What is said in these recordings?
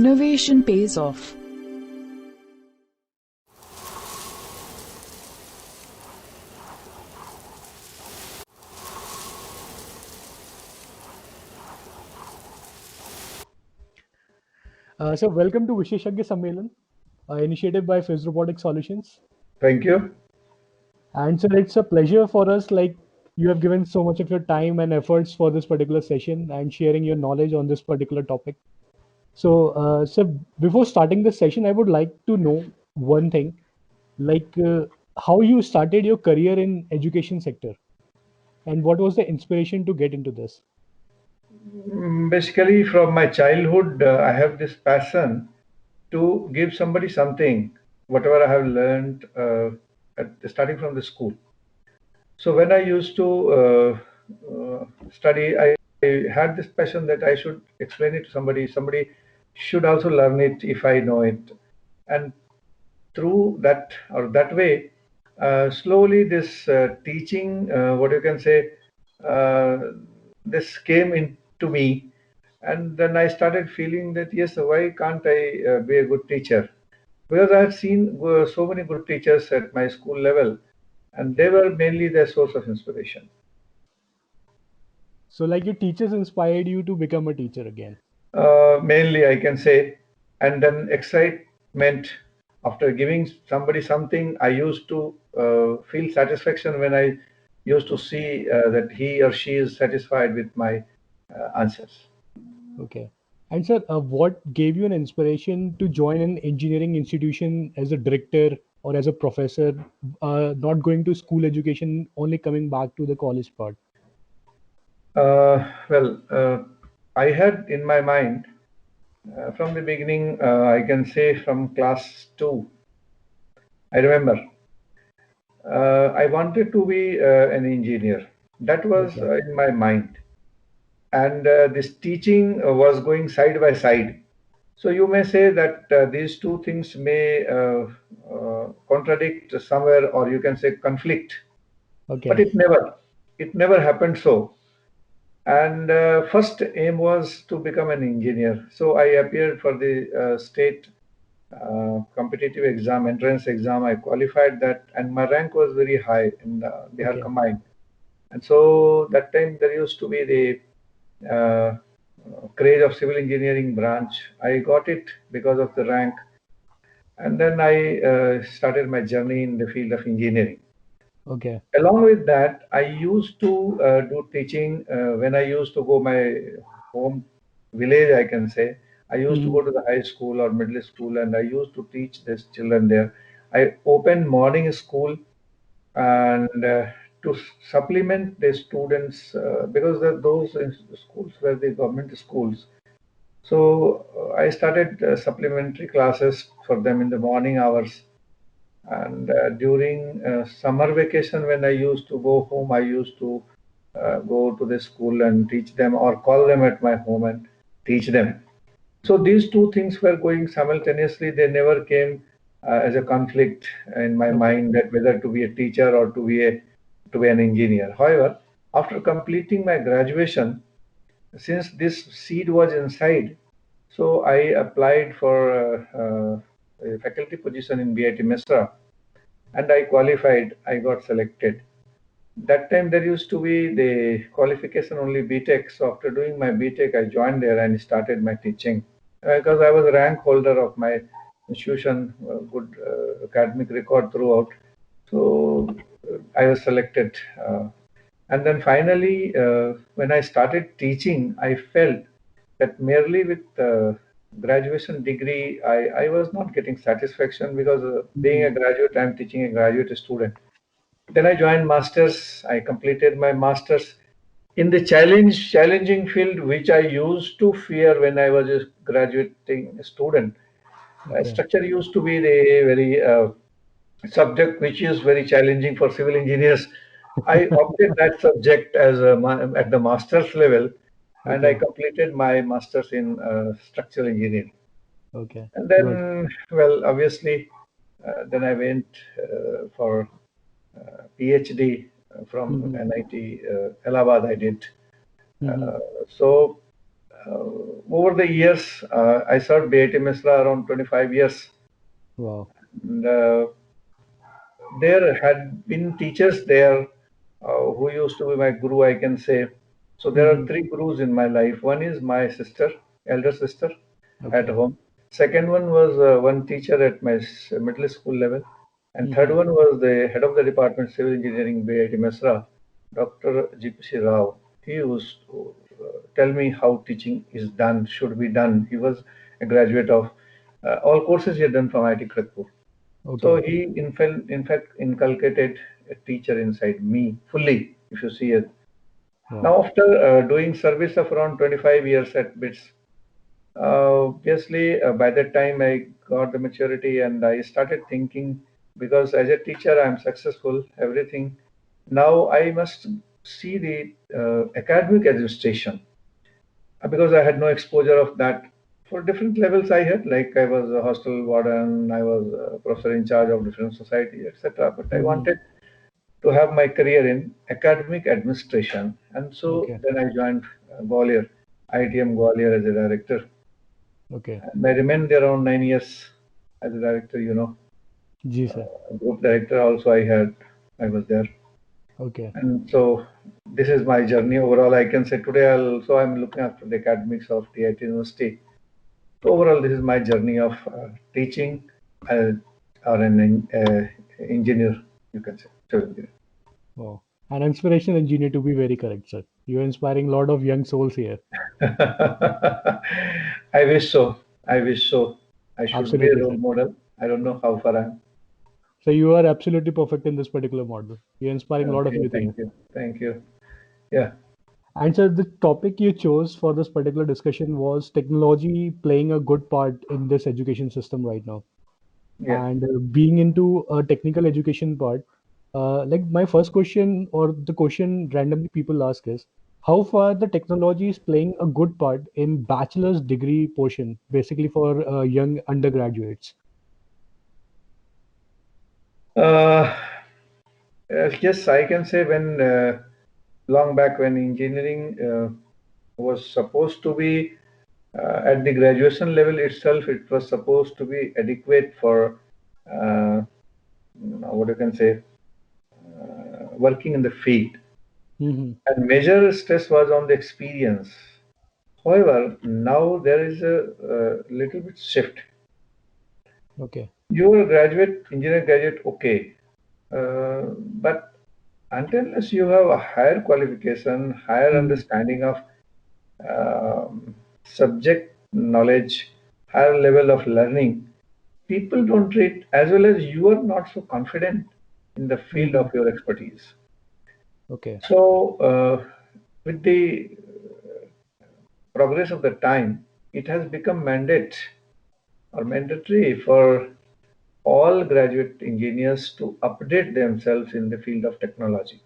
Innovation pays off. So welcome to Visheshagya Sammelan, initiated by Phys Robotics Solutions. Thank you. And so it's a pleasure for us, like you have given so much of your time and efforts for this particular session and sharing your knowledge on this particular topic. So before starting the session, I would like to know one thing, like how you started your career in education sector and what was the inspiration to get into this? Basically, from my childhood, I have this passion to give somebody something, whatever I have learned starting from the school. So when I used to study, I had this passion that I should explain it to somebody. Somebody should also learn it if I know it. And through that or that way, slowly this teaching, what you can say, uh, this came into me, and then I started feeling that yes, why can't I be a good teacher? Because I had seen so many good teachers at my school level, and they were mainly the source of inspiration. So like your teachers inspired you to become a teacher again. Mainly, I can say, and then excitement after giving somebody something. I used to feel satisfaction when I used to see that he or she is satisfied with my answers. Okay. And sir, what gave you an inspiration to join an engineering institution as a director or as a professor, not going to school education, only coming back to the college part? Well, I had in my mind from the beginning, I can say from class 2, I remember, I wanted to be an engineer. That was Okay. in my mind. And this teaching was going side by side. So you may say that these two things may contradict somewhere, or you can say conflict, but Okay. it never happened so. And first aim was to become an engineer. So I appeared for the state competitive exam, entrance exam. I qualified that, and my rank was very high in Bihar Okay. combined. And so that time there used to be the craze of civil engineering branch. I got it because of the rank, and then I started my journey in the field of engineering. Okay. Along with that, I used to do teaching when I used to go my home village, I can say. I used to Mhm. go to the high school or middle school, and I used to teach these children there. I opened morning school and to supplement the students because those schools were the government schools. So I started supplementary classes for them in the morning hours. And during summer vacation, when I used to go home, I used to go to the school and teach them or call them at my home and teach them. So these two things were going simultaneously. They never came as a conflict in my Okay. mind that whether to be a teacher or to be an engineer. However, after completing my graduation, since this seed was inside, so I applied for a faculty position in BIT Mesra, and I qualified. I got selected. That time there used to be the qualification only BTech. So after doing my BTech, I joined there and started my teaching because I was a rank holder of my institution, good academic record throughout. So I was selected. And then finally, when I started teaching, I felt that merely with graduation degree, I was not getting satisfaction because being a Mhm. graduate, I'm teaching a graduate student. Then I joined masters. I completed my masters in the challenging field which I used to fear when I was a graduating student. Okay. Structure used to be the very subject which is very challenging for civil engineers. I opted that subject as at the master's level, and I Okay. completed my master's in structural engineering. Okay. And Good. then, well, obviously, then I went for PhD from Mhm. NIT Allahabad. I did. Mhm. Uh, so over the years, I served BIT Mesra around 25 years. Wow. And, there had been teachers there who used to be my guru, I can say. So there are Mm-hmm. three gurus in my life. One is my sister, elder sister at Okay. home. Second one was one teacher at my middle school level. And third Mm-hmm. one was the head of the department, civil engineering, BIT Mesra, Dr. GPC Rao. He used to tell me how teaching is done, should be done. He was a graduate of all courses he had done from IIT Kharagpur. So Okay. he, in fact, inculcated a teacher inside me fully, if you see it. Wow. Now, after doing service of around 25 years at BITS, obviously, by that time I got the maturity and I started thinking because as a teacher I'm successful, everything. Now I must see the academic administration because I had no exposure of that. For different levels I had, like I was a hostel warden, I was a professor in charge of different society, etc. But I Mm-hmm. wanted to have my career in academic administration, and so Okay. then I joined Gwalior, IITM Gwalior as a director. Okay. And I remained there around 9 years as a director. Ji sir. Group director also I was there. Okay. And so this is my journey overall. I can say today also I'm looking after the academics of the IIT University. So overall, this is my journey of teaching uh, or an engineer, you can say, civil engineer. Wow. An inspirational engineer to be very correct, sir. You're inspiring a lot of young souls here. I wish so. I wish so. I should be a Absolutely, role sir. model. I don't know how far I am. So you are absolutely perfect in this particular model. You're inspiring a lot of Okay, youth here. thank you. Thank you. Yeah, And so the topic you chose for this particular discussion was technology playing a good part in this education system right now. yeah. And being into a technical education part, like my first question or the question randomly people ask is, how far the technology is playing a good part in bachelor's degree portion, basically for young undergraduates? Uh, yes, I can say when long back when engineering was supposed to be at the graduation level itself, it was supposed to be adequate for what you can say working in the field. Hmm. And major stress was on the experience. However, now there is a, little bit shift. Okay. You are a graduate, engineer graduate, okay. But until unless you have a higher qualification, higher Mhm. understanding of subject knowledge, higher level of learning, people don't treat as well as you are not so confident in the field Mhm. of your expertise. Okay. So, with the progress of the time, it has become mandate or mandatory for all graduate engineers to update themselves in the field of technology.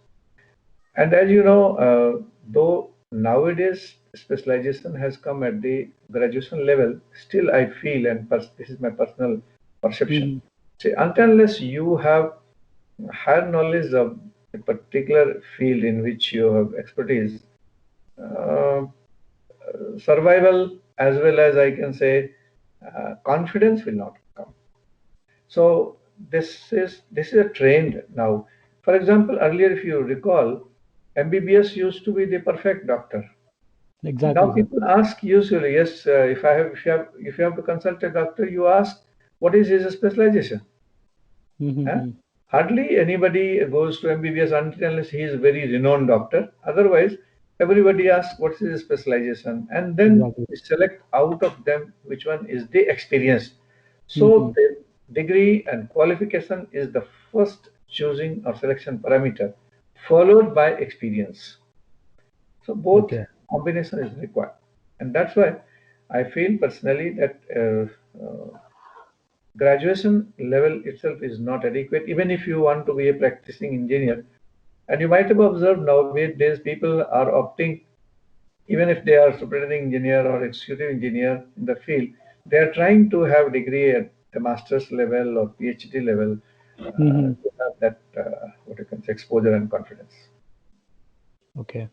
And as you know, though nowadays specialization has come at the graduation level, still I feel, and this is my personal perception, Mhm. say, until unless you have higher knowledge of a particular field in which you have expertise, uh, survival as well as I can say confidence will not come. So this is a trend now. For example, earlier if you recall, MBBS used to be the perfect doctor. Now Exactly, sir. people ask usually, yes, if you have to consult a doctor, you ask what is his specialization. Huh? Mhm. Hardly anybody goes to MBBS until unless he is a very renowned doctor. Otherwise, everybody asks what's his specialization, and then Exactly. we select out of them which one is the experienced. So Mhm. the degree and qualification is the first choosing or selection parameter, followed by experience. So both Okay. combination is required, and that's why I feel personally that graduation level itself is not adequate. Even if you want to be a practicing engineer, and you might have observed nowadays people are opting, even if they are superintending engineer or executive engineer in the field, they are trying to have degree at the master's level or PhD level Mhm. to have that what you can say exposure and confidence. Okay.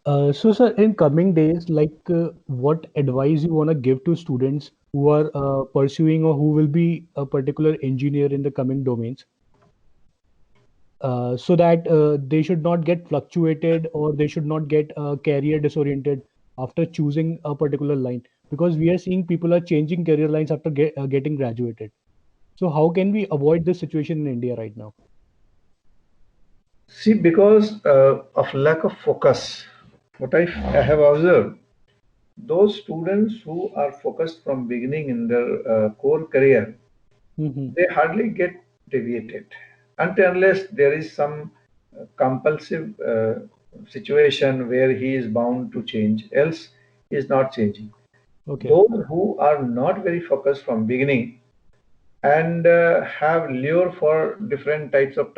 So, sir, in coming days, what advice you want to give to students who are pursuing or who will be a particular engineer in the coming domains, so that they should not get fluctuated or they should not get career disoriented after choosing a particular line, because we are seeing people are changing career lines after getting graduated. So, how can we avoid this situation in India right now? See, because of lack of focus, I have observed, those students who are focused from beginning in their core career, Mm-hmm. they hardly get deviated until unless there is some compulsive situation where he is bound to change, else he is not changing. Okay. Those who are not very focused from beginning and have lure for different types of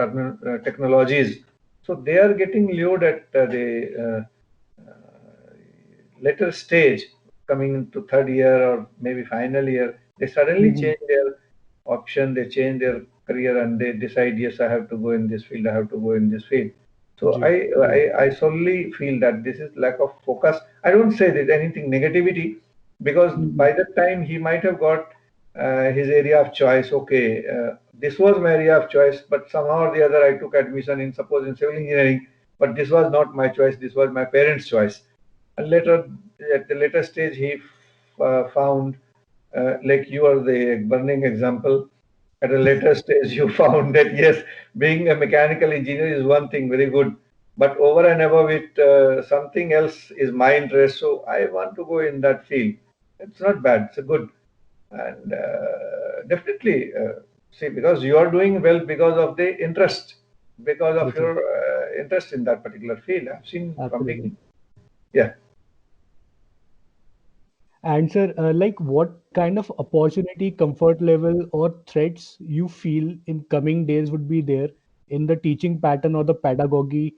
technologies, so they are getting lured at the later stage, coming into third year or maybe final year, they suddenly Mm-hmm. change their option, they change their career, and they decide, yes, I have to go in this field, I have to go in this field. So Ji. I solely feel that this is lack of focus. I don't say there's anything negativity, because Mm-hmm. by the time he might have got his area of choice. Okay, this was my area of choice, but somehow or the other I took admission in, suppose, in civil engineering, but this was not my choice, this was my parents' choice. And later, at the later stage, he found, like you are the burning example. At a later stage, you found that yes, being a mechanical engineer is one thing, very good, but over and above it, something else is my interest. So I want to go in that field. It's not bad. It's a good, and definitely see, because you are doing well because of the interest, because of Yes, sir. your interest in that particular field. I've seen from Absolutely. beginning. Yeah. And sir, what kind of opportunity, comfort level, or threats you feel in coming days would be there in the teaching pattern or the pedagogy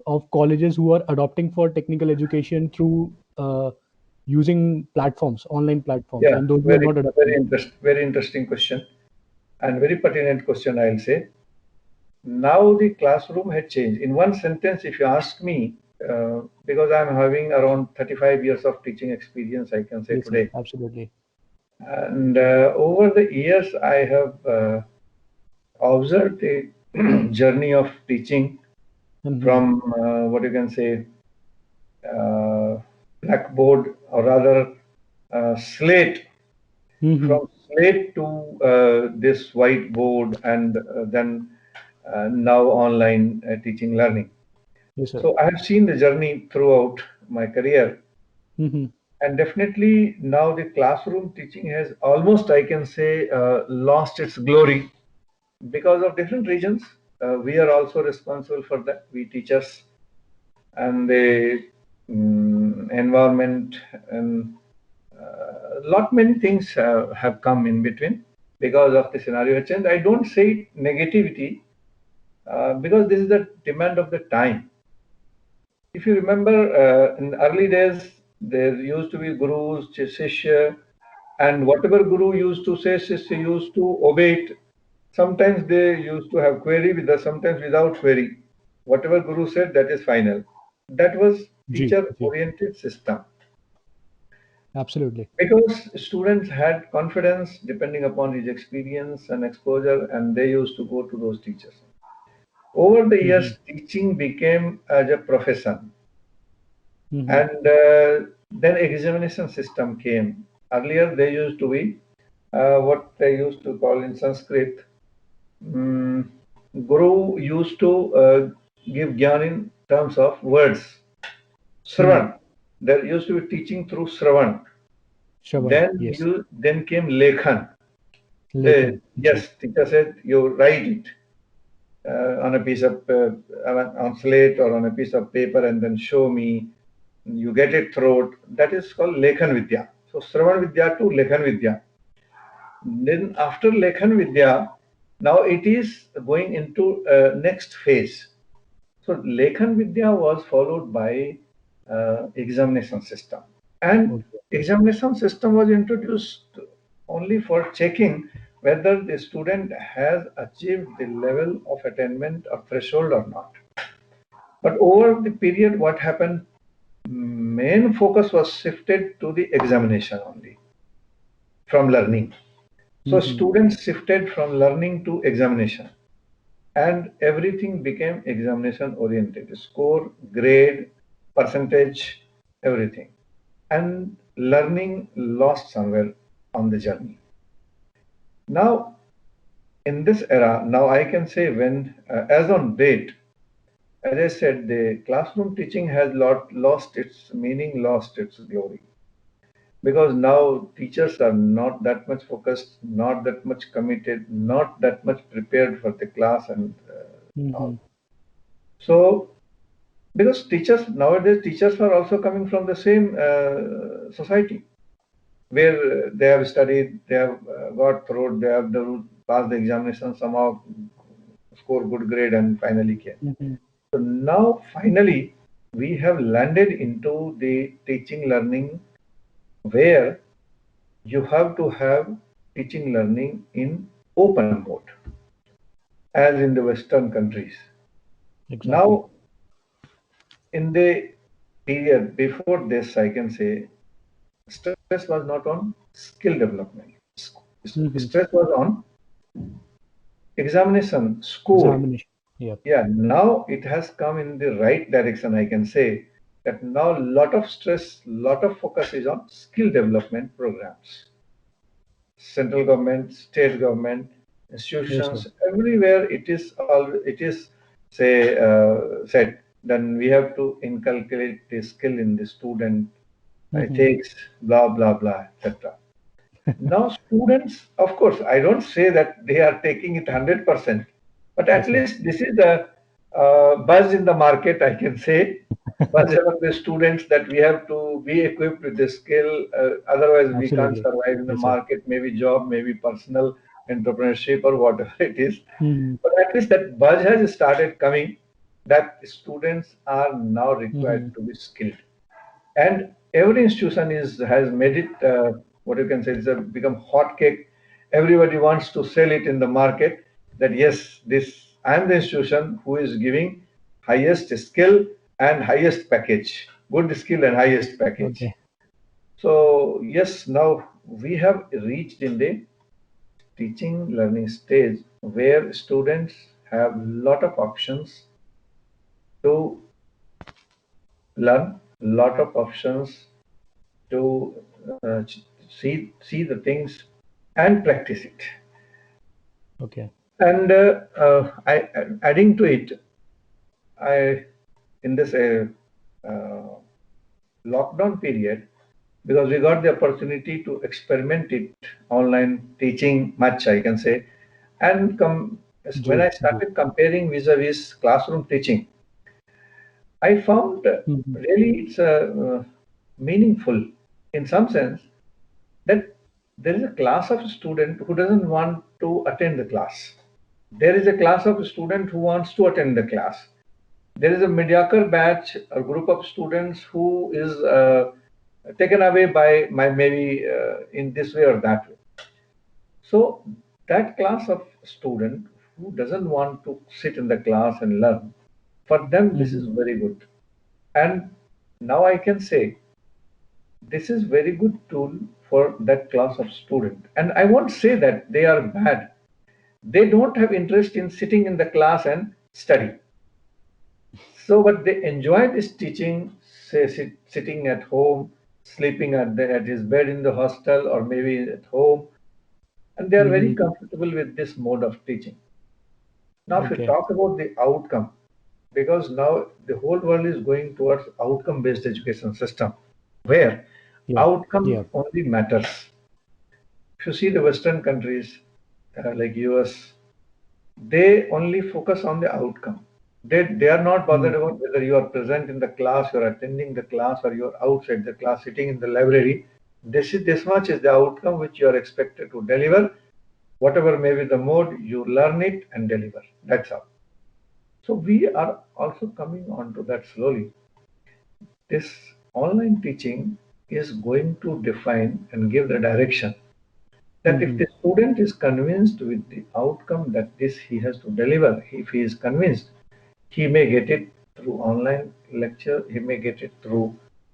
of colleges who are adopting for technical education through using platforms, online platforms, Yeah, and those who are very, not adopting? very interesting question, and very pertinent question, I'll say. Now the classroom had changed. In one sentence, if you ask me, because I'm having around 35 years of teaching experience, I can say Yes, sir. today. Absolutely. And over the years, I have observed the journey of teaching Mm-hmm. from what you can say, uh, blackboard, or rather slate, Mm-hmm. from slate to this whiteboard, and then now online teaching learning. Yes, sir. So I have seen the journey throughout my career, Mm-hmm. and definitely now the classroom teaching has almost, I can say, lost its glory because of different reasons. We are also responsible for that, we teachers, and the environment, and lot many things have come in between because of the scenario change. I don't say negativity, because this is the demand of the time. If you remember, in early days, there used to be gurus, shishya, and whatever guru used to say, shishya used to obey it. Sometimes they used to have query with us, sometimes without query. Whatever guru said, that is final. That was Ji. Ji. teacher-oriented system, Absolutely. because students had confidence depending upon his experience and exposure, and they used to go to those teachers. Over the Mm-hmm. years, teaching became as a profession, Mm-hmm. and then examination system came. Earlier, they used to be what they used to call in Sanskrit. mm, Guru used to give gyan in terms of words. Mm-hmm. Sravan. There used to be teaching through Sravan. Shravan. Yes. Then came Lekhan. Lekhan. Ji. Yes, teacher said you write it on a piece of on slate or on a piece of paper, and then show me. You get it through it. That is called Lekhan Vidya. So Sravan Vidya to Lekhan Vidya. Then after Lekhan Vidya, now it is going into next phase. So Lekhan Vidya was followed by examination system, and Okay. examination system was introduced only for checking whether the student has achieved the level of attainment or threshold or not. But over the period, what happened? main focus was shifted to the examination only from learning. So students shifted from learning to examination, and everything became examination oriented: score, grade, percentage, everything. And learning lost somewhere on the journey. Now, in this era, now I can say when, as on date, as I said, the classroom teaching has lost its meaning, lost its glory. Because now teachers are not that much focused, not that much committed, not that much prepared for the class and all. So, because teachers nowadays, teachers are also coming from the same society where they have studied, they have got through, they have passed the examination, somehow score good grade, and finally came. So now, finally, we have landed into the teaching learning where you have to have teaching learning in open mode, as in the Western countries. Exactly. Now, in the period before this, I can say stress was not on skill development. Stress was on examination, score. Examination. Yep. Yeah, now it has come in the right direction, I can say that now lot of stress, lot of focus is on skill development programs. Central government, state government, Yes, sir. institutions, everywhere it is say said. Then we have to inculcate the skill in the student, ethics, blah blah blah, etc. Now students, of course, I don't say that they are taking it 100%, but at Yes, sir. least this is the buzz in the market, I can say. Buzz among the students that we have to be equipped with the skill, otherwise we can't Absolutely. survive in the Yes, sir. market, maybe job, maybe personal entrepreneurship or whatever it is. Mm-hmm. But at least that buzz has started coming that students are now required to be skilled. And every institution has made it what you can say it's a become hot cake. Everybody wants to sell it in the market that yes, this I am the institution who is giving highest skill and highest package, good skill and highest package. Okay. So yes, now we have reached in the teaching learning stage where students have lot of options to learn, lot of options to see the things and practice it. Okay. And adding to it, I in this uh, lockdown period, because we got the opportunity to experiment it online teaching much, I can say, and when I Ji. started comparing vis-a-vis classroom teaching, I found really it's meaningful in some sense that there is a class of student who doesn't want to attend the class. There is a class of student who wants to attend the class. There is a mediocre batch, a group of students who is taken away by my maybe in this way or that way. So that class of student who doesn't want to sit in the class and learn, for them this is very good. And now I can say this is very good tool for that class of student. And I won't say that they are bad. They don't have interest in sitting in the class and study. So but they enjoy this teaching, say sitting at home, sleeping at his bed in the hostel or maybe at home, and they are very comfortable with this mode of teaching. Now if you Okay. talk about the outcome, because now the whole world is going towards outcome based education system where Yeah. outcome Yeah. only matters. If you see the Western countries like US, they only focus on the outcome. They are not bothered about whether you are present in the class, you are attending the class, or you are outside the class, sitting in the library. This much is the outcome which you are expected to deliver. Whatever may be the mode, you learn it and deliver. That's all. So we are also coming on to that slowly. This online teaching is going to define and give the direction that if the student is convinced with the outcome that this he has to deliver, if he is convinced, he may get it through online lecture, he may get it through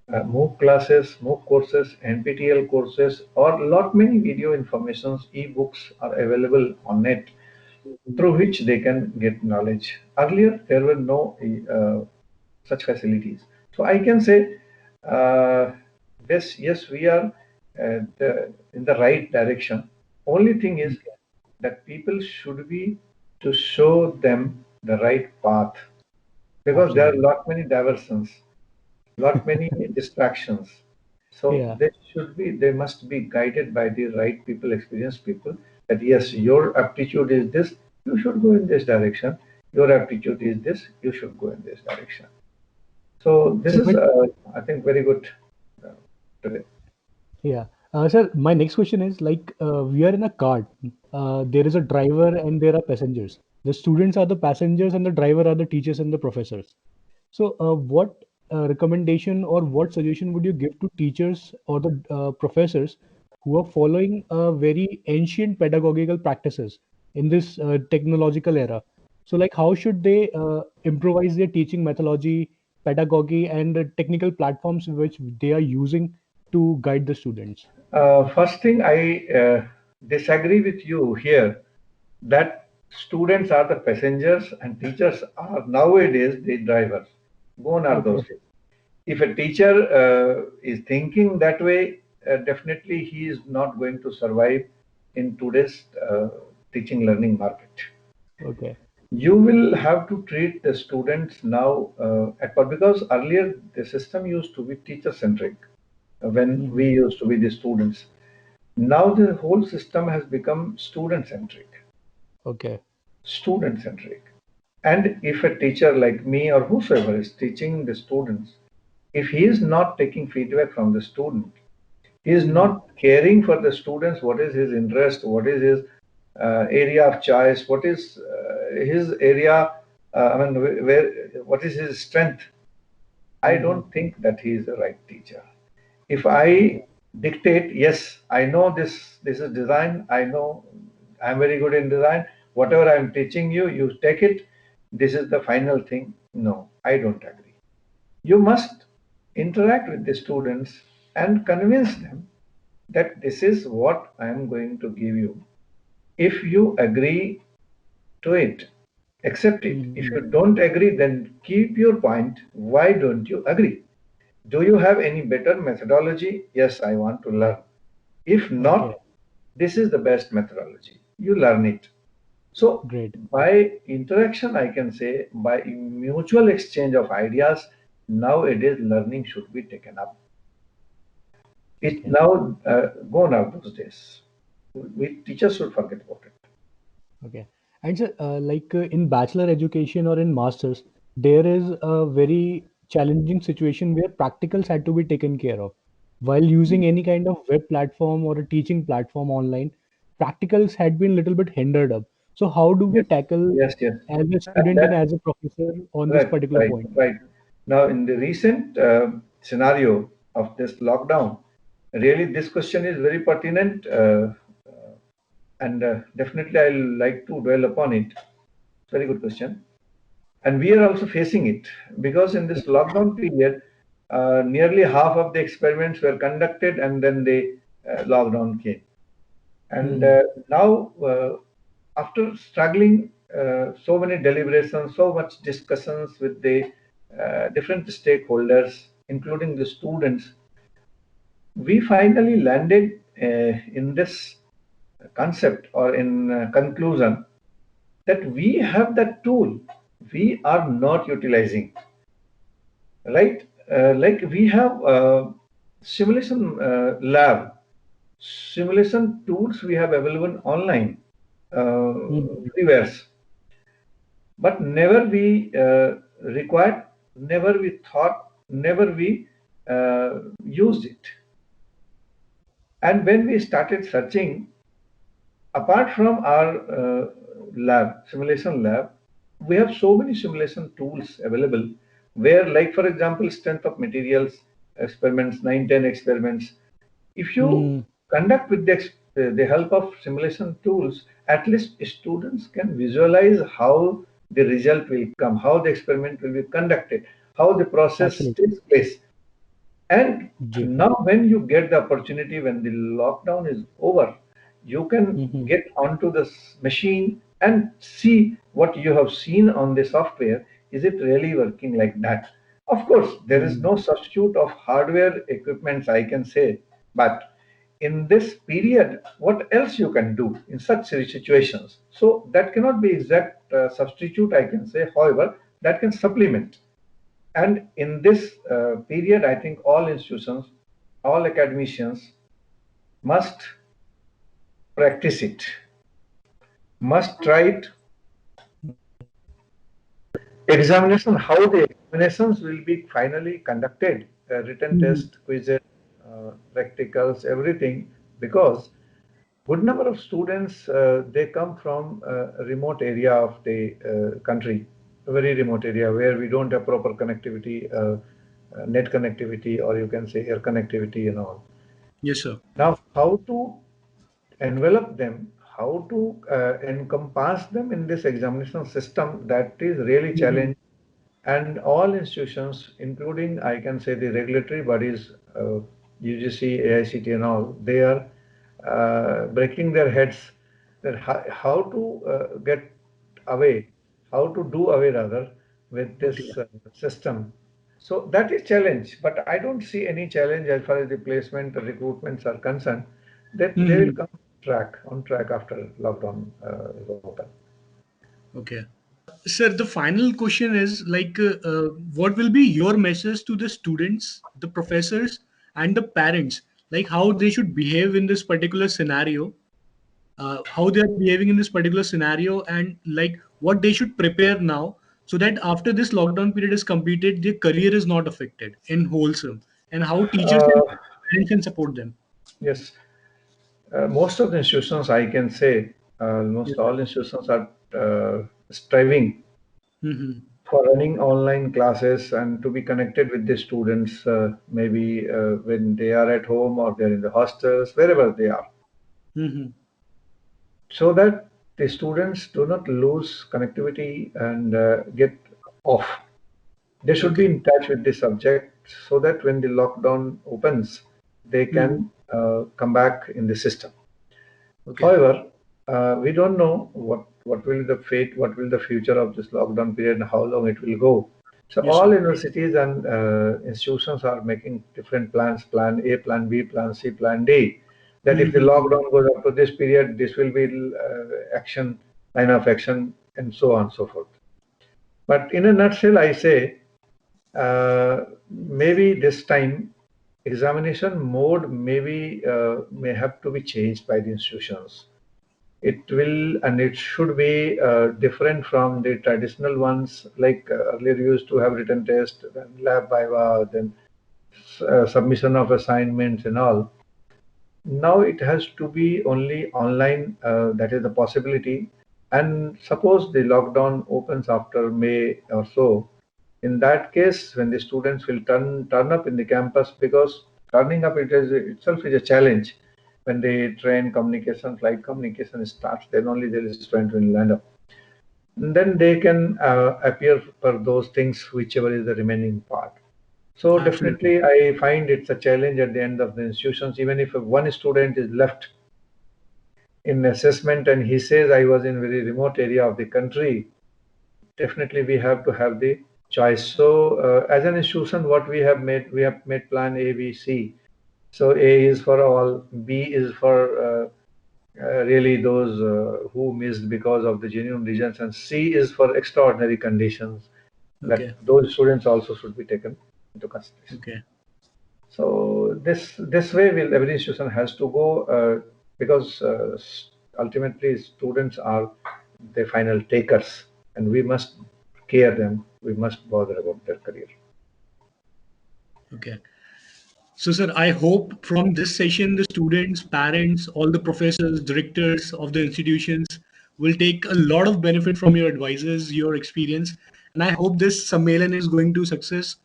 MOOC classes, MOOC courses, NPTEL courses, or lot many video informations, e-books are available on net through which they can get knowledge. Earlier, there were no such facilities. So I can say, uh, yes, we are in the right direction. Only thing is that people should be to show them the right path, because there are Absolutely. lot many diversions, lot many distractions. So Yeah. they must be guided by the right people, experienced people, that yes, your aptitude is this, you should go in this direction. Your aptitude is this, you should go in this direction. So this So is, my I think, very good uh, today. Yeah. Sir, my next question is like we are in a car. There is a driver and there are passengers. The students are the passengers and the driver are the teachers and the professors. So, what recommendation or what suggestion would you give to teachers or the professors who are following very ancient pedagogical practices in this technological era? So, like, how should they improvise their teaching methodology, pedagogy, and technical platforms which they are using to guide the students? First thing, I disagree with you here that students are the passengers and teachers are nowadays the drivers. Gone are those Okay. days. If a teacher is thinking that way, definitely he is not going to survive in today's teaching learning market. Okay. You will have to treat the students now because earlier the system used to be teacher centric when Hmm. we used to be the students. Now the whole system has become student centric. Okay. Student centric. And if a teacher like me or whosoever is teaching the students, if he is not taking feedback from the student, he is Hmm. not caring for the students, what is his interest, what is his area of choice, what is his area, what is his strength. I Hmm. don't think that he is the right teacher. If I Okay. dictate, yes, I know this is design, I know I'm very good in design, whatever I'm teaching you, you take it, this is the final thing. No, I don't agree. You must interact with the students and convince them that this is what I am going to give you. If you agree to it, accept it. If Hmm. you don't agree, then keep your point. Why don't you agree? Do you have any better methodology? Yes, I want to learn. If Okay. not, this is the best methodology. You learn it. So, Great. by interaction, I can say by mutual exchange of ideas, nowadays learning should be taken up. It Okay. now gone out those days. We teachers should forget about it. Okay. And sir, like in bachelor education or in masters, there is a very challenging situation where practicals had to be taken care of. While using any kind of web platform or a teaching platform online, practicals had been a little bit hindered up. So how do we Yes, tackle yes. as a student and That as a professor on this right, particular right, point? right. Now, in the recent scenario of this lockdown, really this question is very pertinent, and definitely I'll like to dwell upon it. Very good question. And we are also facing it because in this lockdown period, nearly half of the experiments were conducted and then the lockdown came. And Hmm. now, after struggling so many deliberations, so much discussions with the different stakeholders, including the students, we finally landed in this concept or in conclusion that we have that tool we are not utilizing, right? Like we have simulation lab, simulation tools we have available online, uh, Hmm. freewares, but never we required, never we thought, never we used it. And when we started searching, apart from our simulation lab, we have so many simulation tools available where, like, for example, strength of materials experiments, 910 experiments. If you Hmm. conduct with the help of simulation tools, at least students can visualize how the result will come, how the experiment will be conducted, how the process Absolutely. takes place. And ji. now, when you get the opportunity, when the lockdown is over, you can get onto this machine and see what you have seen on the software. Is it really working like that? Of course, there is no substitute of hardware equipments, I can say, but in this period, what else you can do in such situations? So that cannot be exact substitute, I can say. However, that can supplement. And in this period, I think all institutions, all academicians must practice it, must try it. Examination, how the examinations will be finally conducted, written test, quizzes, practicals, everything, because good number of students, they come from a remote area of the country, a very remote area where we don't have proper connectivity, net connectivity, or you can say air connectivity and all. Yes, sir. Now, how to envelop them, how to encompass them in this examination system, that is really challenging. And all institutions, including, I can say, the regulatory bodies, UGC, AICT and all, they are breaking their heads that how to get away, how to do away rather with this system. So that is challenge, but I don't see any challenge as far as the placement or recruitments are concerned. That they will come on track after lockdown is open. Okay. Sir, the final question is like, what will be your message to the students, the professors, and the parents? Like how they should behave in this particular scenario, how they are behaving in this particular scenario, and like what they should prepare now so that after this lockdown period is completed, their career is not affected in wholesome, and how teachers and Uh, parents can support them. yes, most of the institutions, I can say, almost Yes, all institutions are striving sir. for running online classes and to be connected with the students, maybe when they are at home or they're in the hostels, wherever they are, Mm-hmm. so that the students do not lose connectivity and get off. They should be Okay. in touch with the subject so that when the lockdown opens, they Mm-hmm. can come back in the system. Okay. However, we don't know what will the fate, what will the future of this lockdown period, and how long it will go. So Yes, all sir. universities and institutions are making different plans: Plan A, Plan B, Plan C, Plan D. That if the Mm-hmm. lockdown goes up to this period, this will be action, line of action, and so on and so forth. But in a nutshell, I say maybe this time examination mode maybe may have to be changed by the institutions. It will and it should be different from the traditional ones, like earlier you used to have written test, then lab viva, then submission of assignments and all. Now it has to be only online, that is the possibility. And suppose the lockdown opens after May or so, in that case, when the students will turn up in the campus, because turning up itself is a challenge. When the train communication, flight communication starts, then only there is student will land up. And then they can appear for those things, whichever is the remaining part. So Absolutely. definitely, I find it's a challenge at the end of the institutions. Even if one student is left in assessment and he says, I was in very remote area of the country, definitely we have to have the choice. So as an institution, what we have made plan A, B, C. So A is for all, B is for really those who missed because of the genuine reasons, and C is for extraordinary conditions. That Okay. those students also should be taken into consideration. Okay. So this way, will every institution has to go because ultimately students are the final takers, and we must care them. We must bother about their career. Okay. So, sir, I hope from this session, the students, parents, all the professors, directors of the institutions will take a lot of benefit from your advices, your experience, and I hope this Sammelan is going to success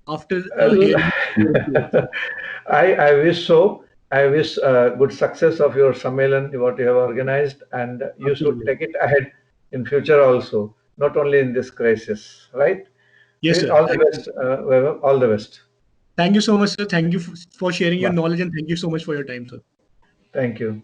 after Well, hearing your experience. I wish so. I wish good success of your Sammelan, what you have organized, and you should Absolutely. take it ahead in future also, not only in this crisis, right? Yes, sir. All the best, Vaibhav, all the best. Thank you so much, sir. Thank you for sharing your Bye. knowledge, and thank you so much for your time, sir. Thank you.